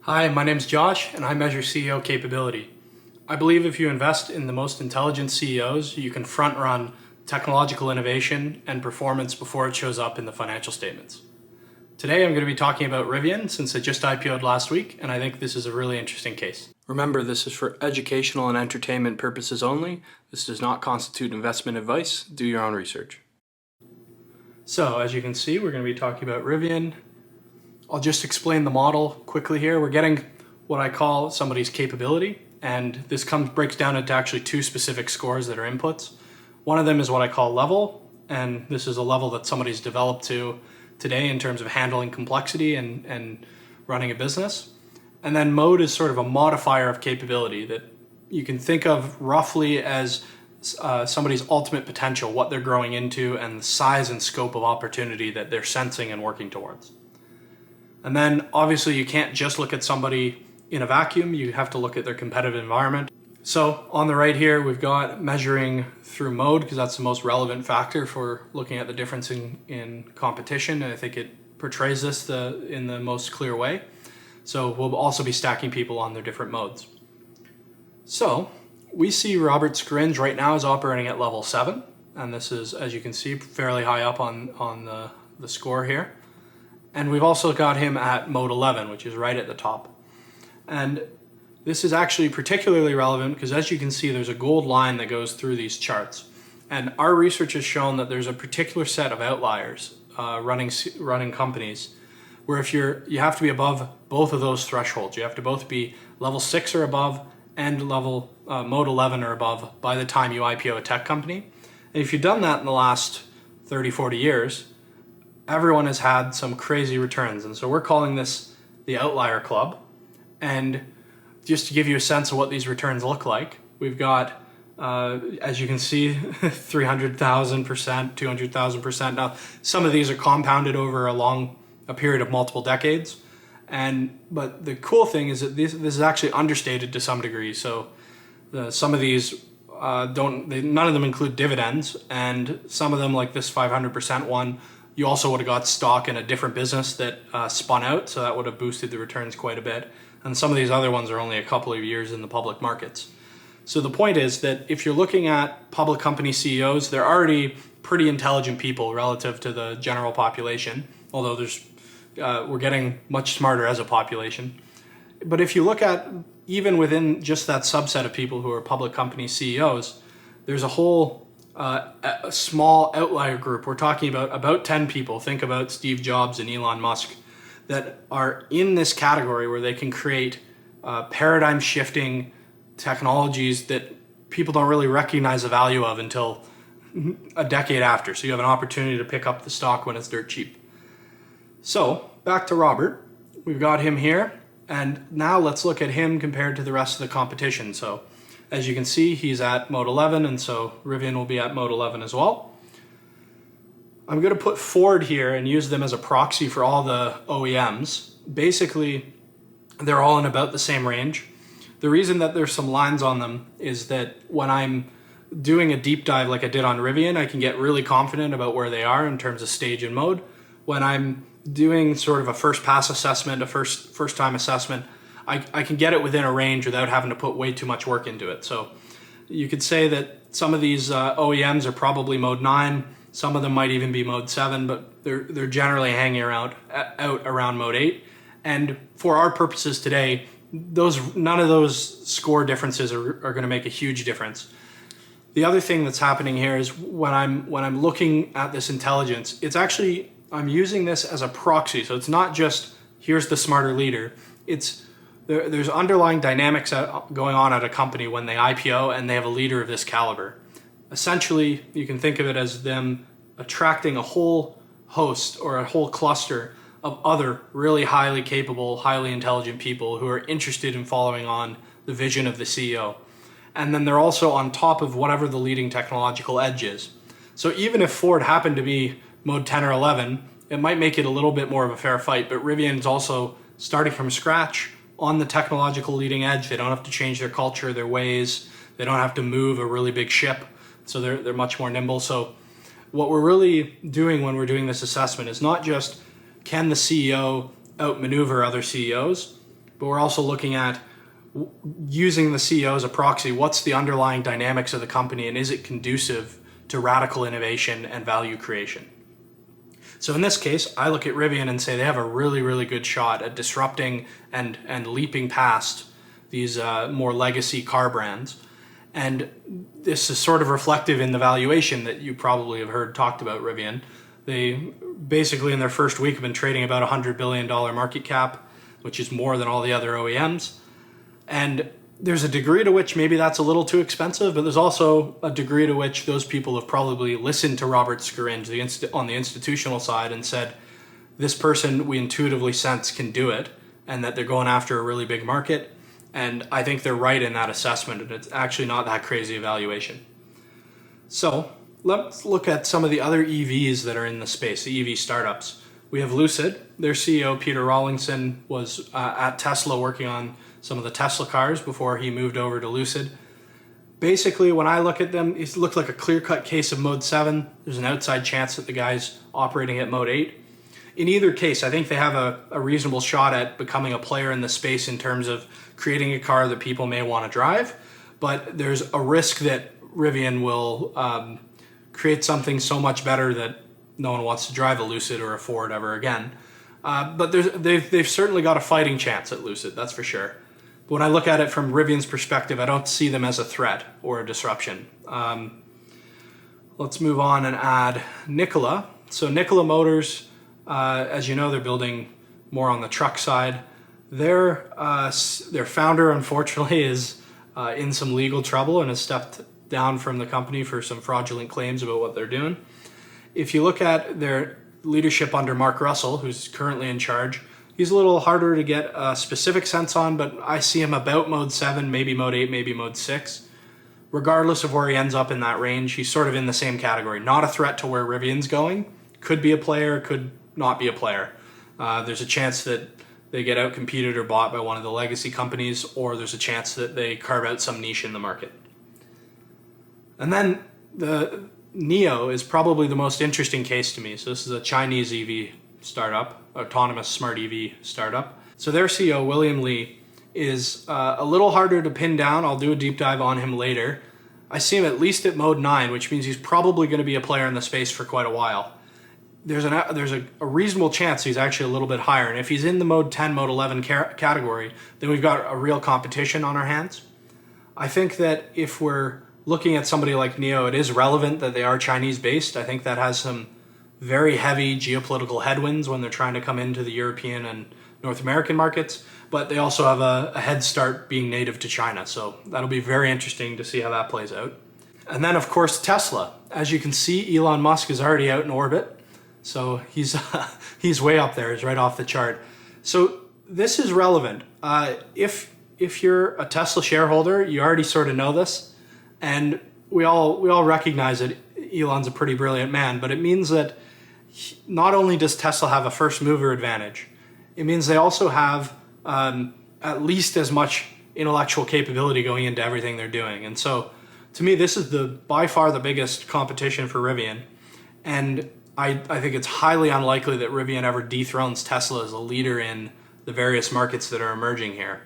Hi, my name's Josh, and I measure CEO capability. I believe if you invest in the most intelligent CEOs, you can front-run technological innovation and performance before it shows up in the financial statements. Today I'm going to be talking about Rivian since it just IPO'd last week, and I think this is a really interesting case. Remember, this is for educational and entertainment purposes only. This does not constitute investment advice. Do your own research. So, as you can see, we're going to be talking about Rivian. I'll just explain the model quickly here. We're getting what I call somebody's capability, and this breaks down into actually two specific scores that are inputs. One of them is what I call level, and this is a level that somebody's developed to today in terms of handling complexity and running a business. And then mode is sort of a modifier of capability that you can think of roughly as somebody's ultimate potential, what they're growing into, and the size and scope of opportunity that they're sensing and working towards. And then obviously you can't just look at somebody in a vacuum, you have to look at their competitive environment. So on the right here, we've got measuring through mode because that's the most relevant factor for looking at the difference in competition. And I think it portrays this in the most clear way. So we'll also be stacking people on their different modes. So we see Robert Scaringe right now is operating at level 7. And this is, as you can see, fairly high up on the score here. And we've also got him at mode 11, which is right at the top. And this is actually particularly relevant because as you can see, there's a gold line that goes through these charts. And our research has shown that there's a particular set of outliers running companies where if you have to be above both of those thresholds. You have to both be level 6 or above and level mode 11 or above by the time you IPO a tech company. And if you've done that in the last 30, 40 years, everyone has had some crazy returns. And so we're calling this the Outlier Club. And just to give you a sense of what these returns look like, we've got, as you can see, 300,000%, 200,000%. Now, some of these are compounded over a period of multiple decades. But the cool thing is that this is actually understated to some degree. So some of these none of them include dividends. And some of them, like this 500% one, you also would have got stock in a different business that spun out, so that would have boosted the returns quite a bit. And some of these other ones are only a couple of years in the public markets. So the point is that if you're looking at public company CEOs, they're already pretty intelligent people relative to the general population, although we're getting much smarter as a population. But if you look at even within just that subset of people who are public company CEOs, there's a whole a small outlier group. We're talking about 10 people. Think about Steve Jobs and Elon Musk that are in this category where they can create paradigm shifting technologies that people don't really recognize the value of until a decade after. So you have an opportunity to pick up the stock when it's dirt cheap. So back to Robert. We've got him here. And now let's look at him compared to the rest of the competition. So as you can see, he's at mode 11, and so Rivian will be at mode 11 as well. I'm going to put Ford here and use them as a proxy for all the OEMs. Basically, they're all in about the same range. The reason that there's some lines on them is that when I'm doing a deep dive like I did on Rivian, I can get really confident about where they are in terms of stage and mode. When I'm doing sort of a first pass assessment, a first time assessment, I can get it within a range without having to put way too much work into it. So you could say that some of these OEMs are probably mode 9, some of them might even be mode 7, but they're generally hanging out around mode 8. And for our purposes today, none of those score differences are going to make a huge difference. The other thing that's happening here is when I'm looking at this intelligence, it's actually, I'm using this as a proxy. So it's not just here's the smarter leader. There's underlying dynamics going on at a company when they IPO and they have a leader of this caliber. Essentially, you can think of it as them attracting a whole host or a whole cluster of other really highly capable, highly intelligent people who are interested in following on the vision of the CEO. And then they're also on top of whatever the leading technological edge is. So even if Ford happened to be mode 10 or 11, it might make it a little bit more of a fair fight, but Rivian's also starting from scratch on the technological leading edge. They don't have to change their culture, their ways. They don't have to move a really big ship. So they're much more nimble. So what we're really doing when we're doing this assessment is not just can the CEO outmaneuver other CEOs, but we're also looking at using the CEO as a proxy. What's the underlying dynamics of the company, and is it conducive to radical innovation and value creation? So in this case, I look at Rivian and say they have a really, really good shot at disrupting and leaping past these more legacy car brands. And this is sort of reflective in the valuation that you probably have heard talked about Rivian. They basically in their first week have been trading about $100 billion market cap, which is more than all the other OEMs. And there's a degree to which maybe that's a little too expensive, but there's also a degree to which those people have probably listened to Robert Scaringe on the institutional side and said, this person we intuitively sense can do it, and that they're going after a really big market. And I think they're right in that assessment, and it's actually not that crazy a valuation. So let's look at some of the other EVs that are in the space, the EV startups. We have Lucid. Their CEO, Peter Rawlinson, was at Tesla working on some of the Tesla cars before he moved over to Lucid. Basically, when I look at them, it looks like a clear-cut case of Mode 7. There's an outside chance that the guy's operating at Mode 8. In either case, I think they have a reasonable shot at becoming a player in the space in terms of creating a car that people may want to drive, but there's a risk that Rivian will create something so much better that no one wants to drive a Lucid or a Ford ever again. But they've certainly got a fighting chance at Lucid, that's for sure. But when I look at it from Rivian's perspective, I don't see them as a threat or a disruption. Let's move on and add Nikola. So Nikola Motors, as you know, they're building more on the truck side. Their founder, unfortunately, is in some legal trouble and has stepped down from the company for some fraudulent claims about what they're doing. If you look at their leadership under Mark Russell, who's currently in charge, he's a little harder to get a specific sense on, but I see him about Mode 7, maybe Mode 8, maybe Mode 6. Regardless of where he ends up in that range, he's sort of in the same category. Not a threat to where Rivian's going. Could be a player, could not be a player. There's a chance that they get out-competed or bought by one of the legacy companies, or there's a chance that they carve out some niche in the market. And then the NIO is probably the most interesting case to me. So this is a Chinese EV startup, autonomous smart EV startup. So their CEO, William Li, is a little harder to pin down. I'll do a deep dive on him later. I see him at least at Mode 9, which means he's probably going to be a player in the space for quite a while. There's a reasonable chance he's actually a little bit higher. And if he's in the Mode 10, Mode 11 category, then we've got a real competition on our hands. I think that if we're looking at somebody like NIO, it is relevant that they are Chinese-based. I think that has some very heavy geopolitical headwinds when they're trying to come into the European and North American markets, but they also have a head start being native to China. So that'll be very interesting to see how that plays out. And then, of course, Tesla. As you can see, Elon Musk is already out in orbit. So he's way up there. He's right off the chart. So this is relevant. If you're a Tesla shareholder, you already sort of know this. And we all recognize that Elon's a pretty brilliant man, but it means that not only does Tesla have a first mover advantage, it means they also have at least as much intellectual capability going into everything they're doing. And so to me, this is by far the biggest competition for Rivian. And I think it's highly unlikely that Rivian ever dethrones Tesla as a leader in the various markets that are emerging here.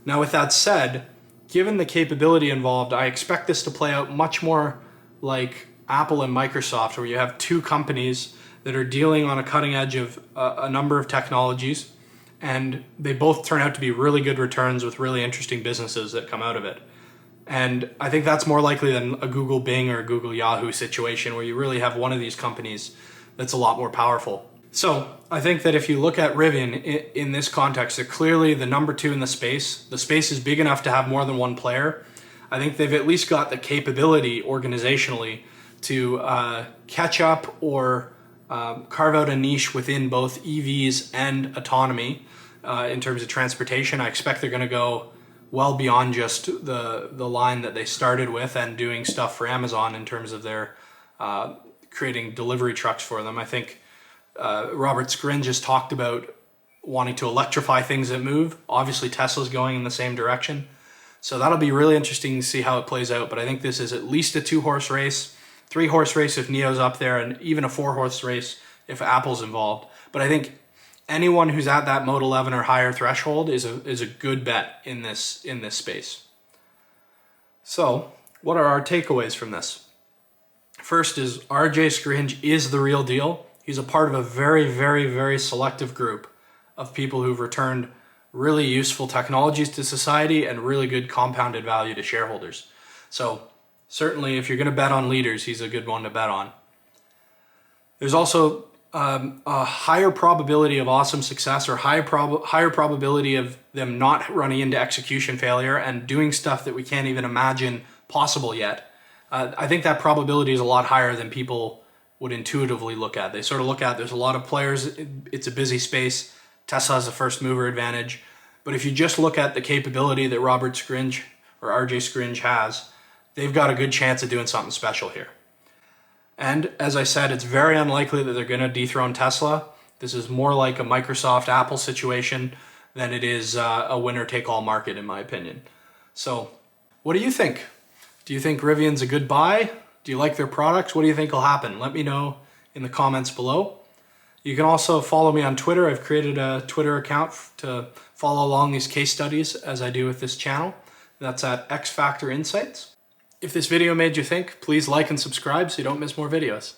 Now, with that said, given the capability involved, I expect this to play out much more like Apple and Microsoft, where you have two companies that are dealing on a cutting edge of a number of technologies, and they both turn out to be really good returns with really interesting businesses that come out of it. And I think that's more likely than a Google Bing or a Google Yahoo situation where you really have one of these companies that's a lot more powerful. So I think that if you look at Rivian in this context, they're clearly the number two in the space. The space is big enough to have more than one player. I think they've at least got the capability organizationally to catch up or carve out a niche within both EVs and autonomy in terms of transportation. I expect they're going to go well beyond just the line that they started with and doing stuff for Amazon in terms of their creating delivery trucks for them. I think Robert Scaringe has talked about wanting to electrify things that move. Obviously, Tesla's going in the same direction. So that'll be really interesting to see how it plays out. But I think this is at least a 2-horse race, 3-horse race if NIO's up there, and even a 4-horse race if Apple's involved. But I think anyone who's at that mode 11 or higher threshold is a good bet in this space. So what are our takeaways from this? First is RJ Scaringe is the real deal. He's a part of a very, very, very selective group of people who've returned really useful technologies to society and really good compounded value to shareholders. So certainly if you're going to bet on leaders, he's a good one to bet on. There's also a higher probability of awesome success, or higher probability of them not running into execution failure and doing stuff that we can't even imagine possible yet. I think that probability is a lot higher than people would intuitively look at. They sort of look at, there's a lot of players, it's a busy space, Tesla has a first mover advantage. But if you just look at the capability that Robert Scaringe or RJ Scaringe has, they've got a good chance of doing something special here. And as I said, it's very unlikely that they're going to dethrone Tesla. This is more like a Microsoft Apple situation than it is a winner-take-all market, in my opinion. So what do you think? Do you think Rivian's a good buy? Do you like their products? What do you think will happen? Let me know in the comments below. You can also follow me on Twitter. I've created a Twitter account to follow along these case studies as I do with this channel. That's at X Factor Insights. If this video made you think, please like and subscribe so you don't miss more videos.